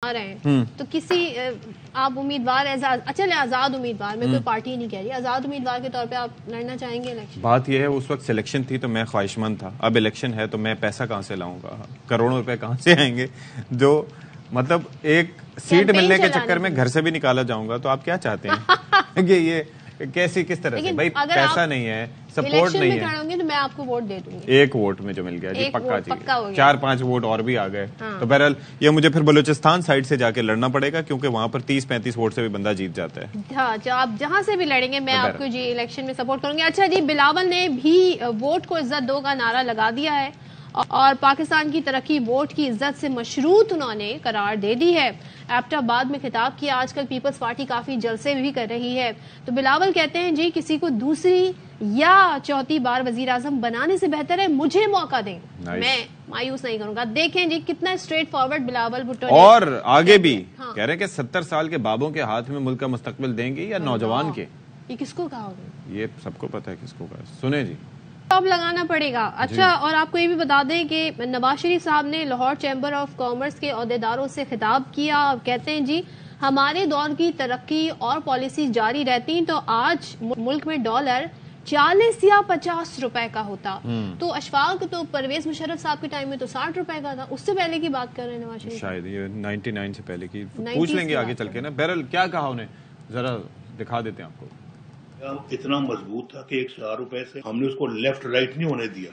آ رہے ہیں تو کسی آپ امیدوار آزاد امیدوار، میں کوئی پارٹی نہیں کہہ رہی، آزاد امیدوار کے طور پہ آپ لڑنا چاہیں گے الیکشن؟ بات یہ ہے اس وقت سلیکشن تھی تو میں خواہش مند تھا، اب الیکشن ہے تو میں پیسہ کہاں سے لاؤں گا؟ کروڑوں روپے کہاں سے آئیں گے جو مطلب ایک سیٹ ملنے کے چکر میں گھر سے بھی نکالا جاؤں گا؟ تو آپ کیا چاہتے ہیں کہ یہ کیسی کس طرح سے؟ بھائی پیسہ نہیں ہے، سپورٹ نہیں ہے، کھڑے ہوں گے تو میں آپ کو ووٹ دے دوں گی۔ ایک ووٹ میں جو مل گیا جی پکا چاہیے، 4-5 ووٹ اور بھی آ گئے تو بہرحال یہ مجھے پھر بلوچستان سائڈ سے جا کے لڑنا پڑے گا کیونکہ وہاں پر 30-35 ووٹ سے بھی بندہ جیت جاتا ہے۔ ہاں آپ جہاں سے بھی لڑیں گے میں آپ کو جی الیکشن میں سپورٹ کروں گی۔ اچھا جی، بلاول نے بھی ووٹ کو عزت دو کا نعرہ لگا دیا ہے اور پاکستان کی ترقی ووٹ کی عزت سے مشروط انہوں نے قرار دے دی ہے۔ ایبٹ آباد میں خطاب کیا۔ آج کل پیپلز پارٹی کافی جلسے بھی کر رہی ہے تو بلاول کہتے ہیں جی کسی کو دوسری یا چوتھی بار وزیر اعظم بنانے سے بہتر ہے مجھے موقع دیں، میں مایوس نہیں کروں گا۔ دیکھیں جی کتنا اسٹریٹ فارورڈ بلاول بھٹو اور آگے بھی کہہ رہے ہیں کہ 70 سال کے بابوں کے ہاتھ میں ملک کا مستقبل دیں گے یا نوجوان کے؟ یہ کس کو کہا ہوگا؟ یہ سب کو پتا ہے کس کو کہا۔ سنیں جی، اب لگانا پڑے گا۔ اچھا اور آپ کو یہ بھی بتا دیں کہ نواز شریف صاحب نے لاہور چیمبر آف کامرس کے عہدیداروں سے خطاب کیا اور کہتے ہیں جی ہمارے دور کی ترقی اور پالیسی جاری رہتی تو آج ملک میں ڈالر 40 یا 50 روپے کا ہوتا، تو اشفاق تو پرویز مشرف صاحب کے ٹائم میں تو 60 روپے کا تھا، اس سے پہلے کی بات کر رہے ہیں نواز شریف، شاید یہ 99 سے پہلے کی، پوچھ لیں گے آگے چل کے نا۔ بہرحال کیا کہا انہیں ذرا دکھا دیتے ہیں آپ کو۔ اتنا مضبوط تھا کہ 104 روپے سے ہم نے اس کو لیفٹ رائٹ نہیں ہونے دیا،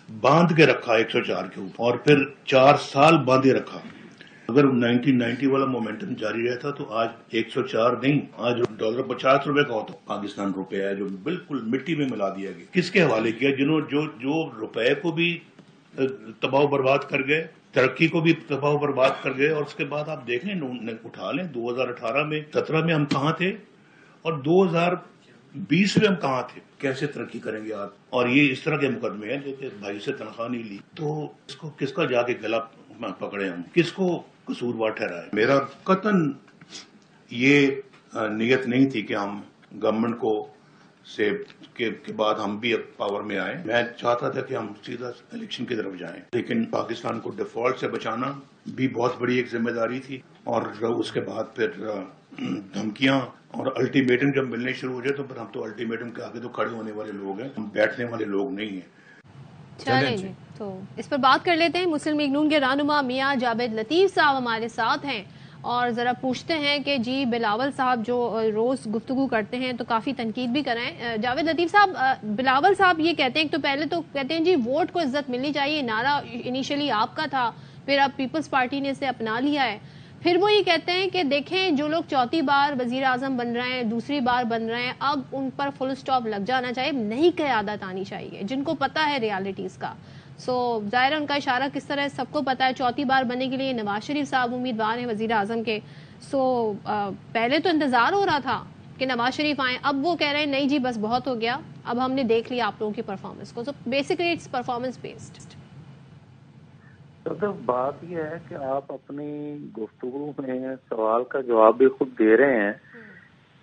باندھ کے رکھا 104 کے اوپر اور پھر 4 سال باندھے رکھا۔ اگر 1990 والا مومنٹم جاری رہتا تو آج 104 نہیں، آج ڈالر 50 روپے کا ہوتا۔ پاکستان روپے ہے جو بالکل مٹی میں ملا دیا گیا۔ کس کے حوالے کیا؟ جنہوں جو روپے کو بھی تباہ و برباد کر گئے، ترقی کو بھی تباہ و برباد کر گئے، اور اس کے بعد آپ دیکھیں اٹھا لیں 2018 میں 17 میں ہم کہاں تھے اور 2020 میں ہم کہاں تھے، کیسے ترقی کریں گے آپ؟ اور یہ اس طرح کے مقدمے ہیں جو کہ بھائی سے تنخواہ نہیں لی تو اس کو کس کا جا کے گلا پکڑے ہم، کس کو قصوروار ٹھہرائے؟ میرا قطعاً یہ نیت نہیں تھی کہ ہم گورنمنٹ کو سے کے بعد ہم بھی پاور میں آئیں۔ میں چاہتا تھا کہ ہم سیدھا الیکشن کی طرف جائیں، لیکن پاکستان کو ڈیفالٹ سے بچانا بھی بہت بڑی ایک ذمہ داری تھی، اور اس کے بعد پھر دھمکیاں اور الٹیمیٹم جب ملنے شروع ہو جائے تو پھر ہم تو الٹیمیٹم کے آگے تو کھڑے ہونے والے لوگ ہیں، ہم بیٹھنے والے لوگ نہیں ہیں۔ چلیں جی تو اس پر بات کر لیتے ہیں۔ مسلم لیگ نون کے رہنما میاں جاوید لطیف صاحب ہمارے ساتھ ہیں اور ذرا پوچھتے ہیں کہ جی بلاول صاحب جو روز گفتگو کرتے ہیں تو کافی تنقید بھی کریں۔ جاوید لطیف صاحب، بلاول صاحب یہ کہتے ہیں تو پہلے تو کہتے ہیں جی ووٹ کو عزت ملنی چاہیے، نعرہ انیشلی آپ کا تھا، پھر اب پیپلز پارٹی نے اسے اپنا لیا ہے۔ پھر وہ یہ کہتے ہیں کہ دیکھیں جو لوگ چوتھی بار وزیر اعظم بن رہے ہیں، دوسری بار بن رہے ہیں، اب ان پر فل سٹاپ لگ جانا چاہیے، نئی قیادت آنی چاہیے جن کو پتہ ہے ریالٹیز کا۔ ظاہر ان کا اشارہ کس طرح ہے سب کو پتا ہے، چوتھی بار بننے کے لیے نواز شریف صاحب امیدوار ہیں وزیر اعظم کے۔ پہلے تو انتظار ہو رہا تھا کہ نواز شریف آئیں، اب وہ کہہ رہے ہیں نہیں جی بس بہت ہو گیا، اب ہم نے دیکھ لیا آپ لوگوں کی پرفارمنس کو۔ Basically it's performance based. بات یہ ہے کہ آپ اپنی گفتگو میں سوال کا جواب بھی خود دے رہے ہیں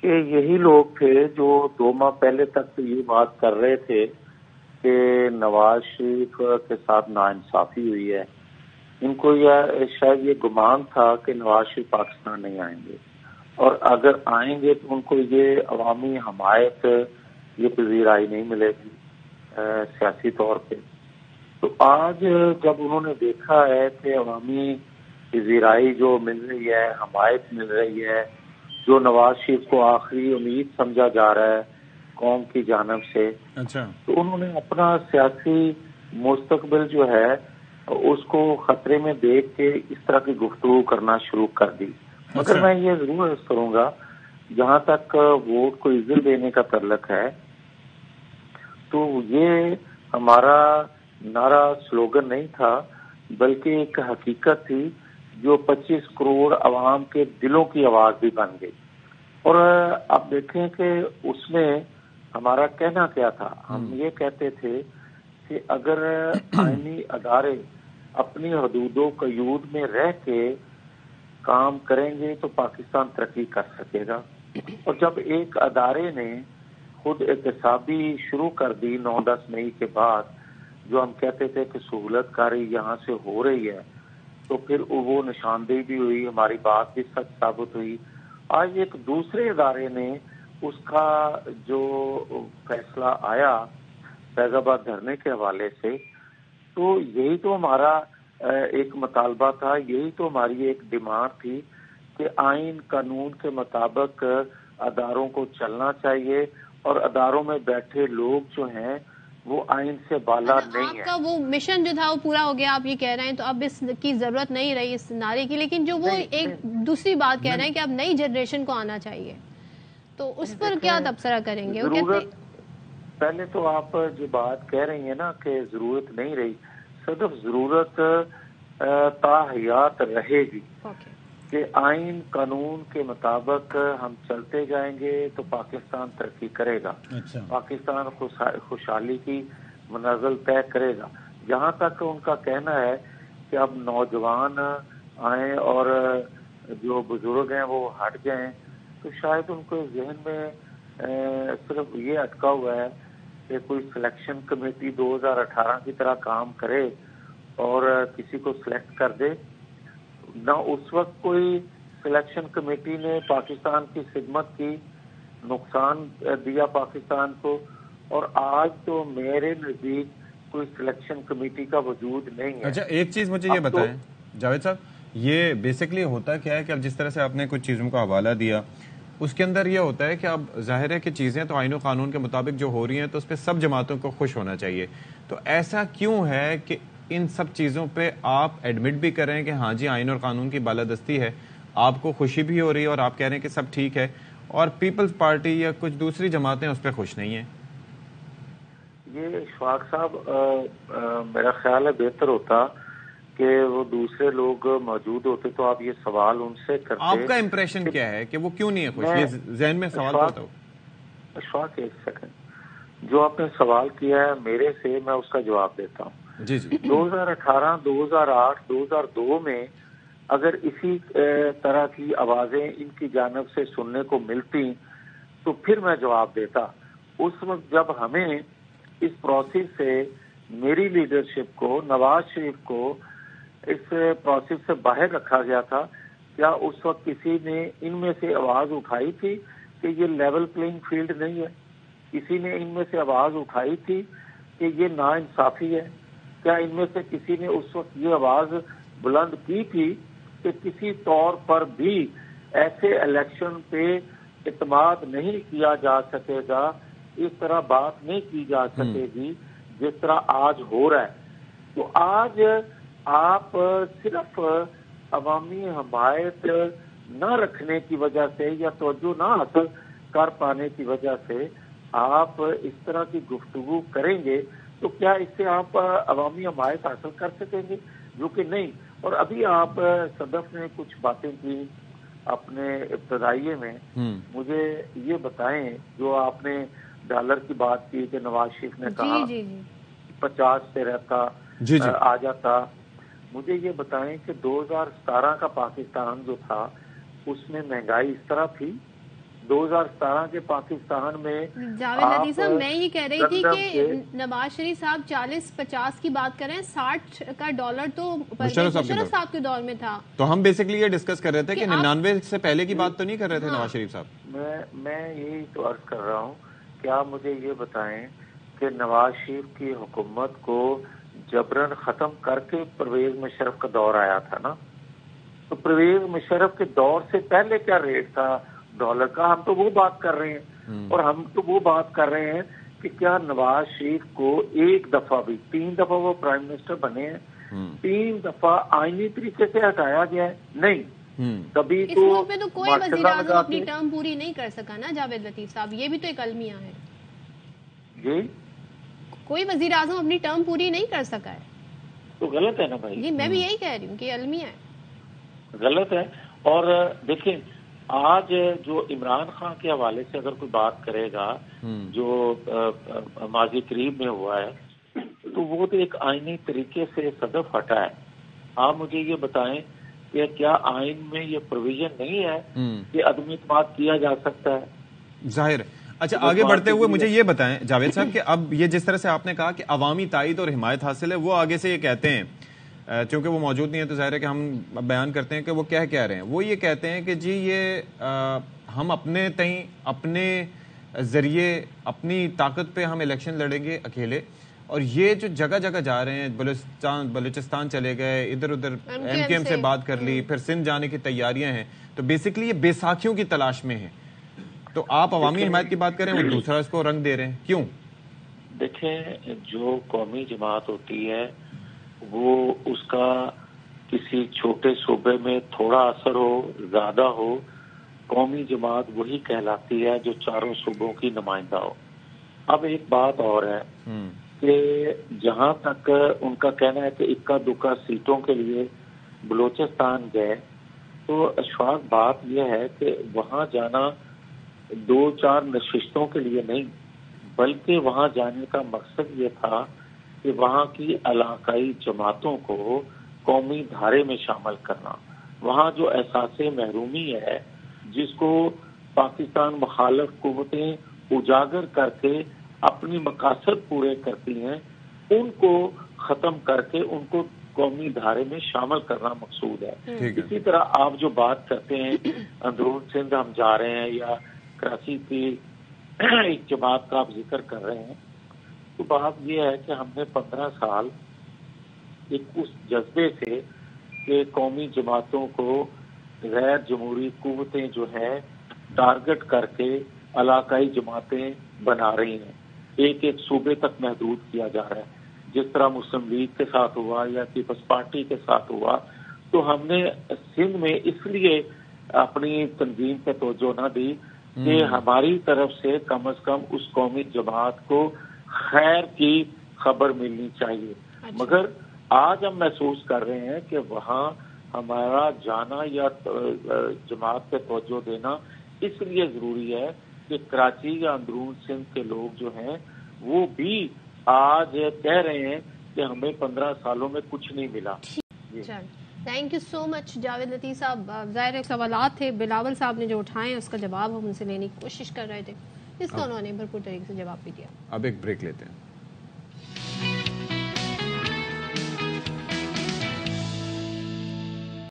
کہ یہی لوگ تھے جو 2 ماہ پہلے تک یہ بات کر رہے تھے کہ نواز شریف کے ساتھ ناانصافی ہوئی ہے۔ ان کو شاید یہ گمان تھا کہ نواز شریف پاکستان نہیں آئیں گے، اور اگر آئیں گے تو ان کو یہ عوامی حمایت، یہ پذیرائی نہیں ملے گی سیاسی طور پہ۔ تو آج جب انہوں نے دیکھا ہے کہ عوامی پذیرائی جو مل رہی ہے، حمایت مل رہی ہے، جو نواز شریف کو آخری امید سمجھا جا رہا ہے قوم کی جانب سے، تو انہوں نے اپنا سیاسی مستقبل جو ہے اس کو خطرے میں دیکھ کے اس طرح کی گفتگو کرنا شروع کر دی۔ مگر میں یہ ضرور عرض کروں گا، جہاں تک ووٹ کو عزت دینے کا تعلق ہے تو یہ ہمارا نعرہ سلوگن نہیں تھا، بلکہ ایک حقیقت تھی جو 25 کروڑ عوام کے دلوں کی آواز بھی بن گئی۔ اور اب دیکھیں کہ اس میں ہمارا کہنا کیا تھا، ہم یہ کہتے تھے کہ اگر آئینی ادارے اپنی حدود و قیود میں رہ کے کام کریں گے تو پاکستان ترقی کر سکے گا۔ اور جب ایک ادارے نے خود احتسابی شروع کر دی 9-10 مئی کے بعد، جو ہم کہتے تھے کہ سہولت کاری یہاں سے ہو رہی ہے، تو پھر وہ نشاندہی بھی ہوئی, ہماری بات بھی سچ ثابت ہوئی. آج ایک دوسرے ادارے نے اس کا جو فیصلہ آیا فیض آباد دھرنے کے حوالے سے, تو یہی تو ہمارا ایک مطالبہ تھا, یہی تو ہماری ایک ڈیمانڈ تھی کہ آئین قانون کے مطابق اداروں کو چلنا چاہیے, اور اداروں میں بیٹھے لوگ جو ہیں وہ آئین سے بالا نہیں ہے. آپ کا وہ مشن جو تھا وہ پورا ہو گیا, آپ یہ کہہ رہے ہیں, تو اب اس کی ضرورت نہیں رہی اس نعرے کی, لیکن جو وہ ایک دوسری بات کہہ رہے ہیں کہ اب نئی جنریشن کو آنا چاہیے, تو اس پر کیا تبصرہ کریں گے؟ پہلے تو آپ جو بات کہہ رہی ہیں نا کہ ضرورت نہیں رہی, صرف ضرورت تا حیات رہے گی کہ آئین قانون کے مطابق ہم چلتے جائیں گے تو پاکستان ترقی کرے گا, پاکستان خوشحالی کی منزل طے کرے گا. جہاں تک ان کا کہنا ہے کہ اب نوجوان آئیں اور جو بزرگ ہیں وہ ہٹ جائیں, تو شاید ان کو ذہن میں صرف یہ اٹکا ہوا ہے کہ کوئی سلیکشن کمیٹی 2018 کی طرح کام کرے اور کسی کو سلیکٹ کر دے. نہ اس وقت کوئی سلیکشن کمیٹی نے پاکستان کی خدمت کی, نقصان دیا پاکستان کو, اور آج تو میرے نزدیک کوئی سلیکشن کمیٹی کا وجود نہیں ہے. اچھا ایک چیز مجھے یہ بتائیں جاوید صاحب, یہ بیسکلی ہوتا کیا ہے کہ اب جس طرح سے آپ نے کچھ چیزوں کا حوالہ دیا اس کے اندر یہ ہوتا ہے کہ اب ظاہر ہے کہ چیزیں تو آئین و قانون کے مطابق جو ہو رہی ہیں تو اس پہ سب جماعتوں کو خوش ہونا چاہیے, تو ایسا کیوں ہے کہ ان سب چیزوں پہ آپ ایڈمٹ بھی کر رہے ہیں کہ ہاں جی آئین اور قانون کی بالادستی ہے, آپ کو خوشی بھی ہو رہی ہے اور آپ کہہ رہے ہیں کہ سب ٹھیک ہے, اور پیپلز پارٹی یا کچھ دوسری جماعتیں اس پہ خوش نہیں ہیں؟ یہ اشفاق صاحب میرا خیال ہے بہتر ہوتا کہ وہ دوسرے لوگ موجود ہوتے تو آپ یہ سوال ان سے کرتے. آپ کا امپریشن کیا ہے کہ وہ کیوں نہیں ہے خوش؟ یہ ذہن میں سوال ہوتا ہو. اشفاق ایک سیکنڈ, جو آپ نے سوال کیا ہے میرے سے, میں اس کا جواب دیتا ہوں. جی جی. 2018 2008 2002 میں اگر اسی طرح کی آوازیں ان کی جانب سے سننے کو ملتی تو پھر میں جواب دیتا. اس وقت جب ہمیں اس پروسیس سے, میری لیڈرشپ کو, نواز شریف کو اس پروسیس سے باہر رکھا گیا تھا, کیا اس وقت کسی نے ان میں سے آواز اٹھائی تھی کہ یہ لیول پلینگ فیلڈ نہیں ہے؟ کسی نے ان میں سے آواز اٹھائی تھی کہ یہ ناانصافی ہے؟ کیا ان میں سے کسی نے اس وقت یہ آواز بلند کی تھی کہ کسی طور پر بھی ایسے الیکشن پہ اعتماد نہیں کیا جا سکے گا, اس طرح بات نہیں کی جا سکے گی جس طرح آج ہو رہا ہے؟ تو آج آپ صرف عوامی حمایت نہ رکھنے کی وجہ سے یا توجہ نہ حاصل کر پانے کی وجہ سے آپ اس طرح کی گفتگو کریں گے تو کیا اس سے آپ عوامی حمایت حاصل کر سکیں گے؟ جو کہ نہیں. اور ابھی آپ صدف نے کچھ باتیں کی اپنے ابتدائیے میں, مجھے یہ بتائیں جو آپ نے ڈالر کی بات کی کہ نواز شریف نے کہا 50 سے رہتا آ جاتا, مجھے یہ بتائیں کہ 2017 کا پاکستان جو تھا اس میں مہنگائی اس طرح تھی؟ 2017 کے پاکستان میں جاوید لطیف صاحب میں یہ کہہ رہی تھی کہ نواز شریف صاحب 40-50 کی بات کریں, 60 کا ڈالر تو مشرف صاحب کے دور میں تھا. تو ہم بیسکلی یہ ڈسکس کر رہے تھے کہ 99 سے پہلے کی بات تو نہیں کر رہے تھے نواز شریف صاحب. میں یہی تو عرض کر رہا ہوں, کیا مجھے یہ بتائیں کہ نواز شریف کی حکومت کو جبرن ختم کر کے پرویز مشرف کا دور آیا تھا نا, تو پرویز مشرف کے دور سے پہلے کیا ریٹ تھا ڈالر کا؟ ہم تو وہ بات کر رہے ہیں, اور ہم تو وہ بات کر رہے ہیں کہ کیا نواز شریف کو ایک دفعہ بھی, 3 دفعہ وہ پرائم منسٹر بنے ہیں, 3 دفعہ آئینی طریقے سے ہٹایا گیا ہے؟ نہیں. کبھی اس ملک میں تو کوئی وزیر اعظم اپنی ٹرم پوری نہیں کر سکا نا جاوید لطیف صاحب, یہ بھی تو ایک المیہ ہے. جی کوئی وزیر اعظم اپنی ٹرم پوری نہیں کر سکا ہے تو غلط ہے نا بھائی. جی میں بھی یہی کہہ رہی ہوں کہ المیہ ہے, غلط ہے. اور دیکھیں آج جو عمران خان کے حوالے سے اگر کوئی بات کرے گا جو ماضی قریب میں ہوا ہے تو وہ تو ایک آئینی طریقے سے صدف ہٹا ہے. آپ مجھے یہ بتائیں کہ کیا آئین میں یہ پروویژن نہیں ہے کہ عدم اعتماد کیا جا سکتا ہے؟ ظاہر. اچھا آگے بڑھتے ہوئے مجھے یہ بتائیں جاوید صاحب کہ اب یہ جس طرح سے آپ نے کہا کہ عوامی تائید اور حمایت حاصل ہے, وہ آگے سے یہ کہتے ہیں چونکہ وہ موجود نہیں ہے تو ظاہر ہے کہ ہم بیان کرتے ہیں کہ وہ کیا کہہ رہے ہیں. وہ یہ کہتے ہیں کہ جی یہ ہم اپنے تئیں اپنے ذریعے اپنی طاقت پہ ہم الیکشن لڑیں گے اکیلے, اور یہ جو جگہ جگہ جا رہے ہیں, بلوچستان چلے گئے, ادھر ادھر ایم کیو ایم سے بات کر لی, پھر سندھ جانے کی تیاریاں ہیں, تو بیسکلی یہ بیساکھیوں کی تلاش میں ہیں. تو آپ عوامی حمایت کی بات کریں, وہ دوسرا اس کو رنگ دے رہے ہیں, کیوں؟ دیکھیں, جو قومی جماعت ہوتی ہے وہ اس کا کسی چھوٹے صوبے میں تھوڑا اثر ہو زیادہ ہو, قومی جماعت وہی کہلاتی ہے جو چاروں صوبوں کی نمائندہ ہو. اب ایک بات اور ہے کہ جہاں تک ان کا کہنا ہے کہ اکا دکا سیٹوں کے لیے بلوچستان گئے, تو اشفاق بات یہ ہے کہ وہاں جانا 2-4 نشستوں کے لیے نہیں, بلکہ وہاں جانے کا مقصد یہ تھا کہ وہاں کی علاقائی جماعتوں کو قومی دھارے میں شامل کرنا. وہاں جو احساس محرومی ہے جس کو پاکستان مخالف قوتیں اجاگر کر کے اپنی مقاصد پورے کرتی ہیں, ان کو ختم کر کے ان کو قومی دھارے میں شامل کرنا مقصود ہے. اسی طرح آپ جو بات کرتے ہیں اندرون سندھ ہم جا رہے ہیں یا کراچی کی ایک جماعت کا آپ ذکر کر رہے ہیں, تو بات یہ ہے کہ ہم نے 15 سال ایک اس جذبے سے کہ قومی جماعتوں کو غیر جمہوری قوتیں جو ہیں ٹارگٹ کر کے علاقائی جماعتیں بنا رہی ہیں, ایک ایک صوبے تک محدود کیا جا رہا ہے, جس طرح مسلم لیگ کے ساتھ ہوا یا پیپلز پارٹی کے ساتھ ہوا. تو ہم نے سندھ میں اس لیے اپنی تنظیم پہ توجہ نہ دی کہ ہماری طرف سے کم از کم اس قومی جماعت کو خیر کی خبر ملنی چاہیے. مگر آج ہم محسوس کر رہے ہیں کہ وہاں ہمارا جانا یا جماعت پہ توجہ دینا اس لیے ضروری ہے کہ کراچی یا اندرون سندھ کے لوگ جو ہیں وہ بھی آج کہہ رہے ہیں کہ ہمیں 15 سالوں میں کچھ نہیں ملا. تھینک یو سو مچ جاوید لطیف صاحب. ظاہر سوالات تھے بلاول صاحب نے جو اٹھائے ہیں, اس کا جواب ہم ان سے لینے کی کوشش کر رہے تھے, جس کا انہوں نے بھرپور طریقے سے جواب بھی دیا. اب ایک بریک لیتے ہیں.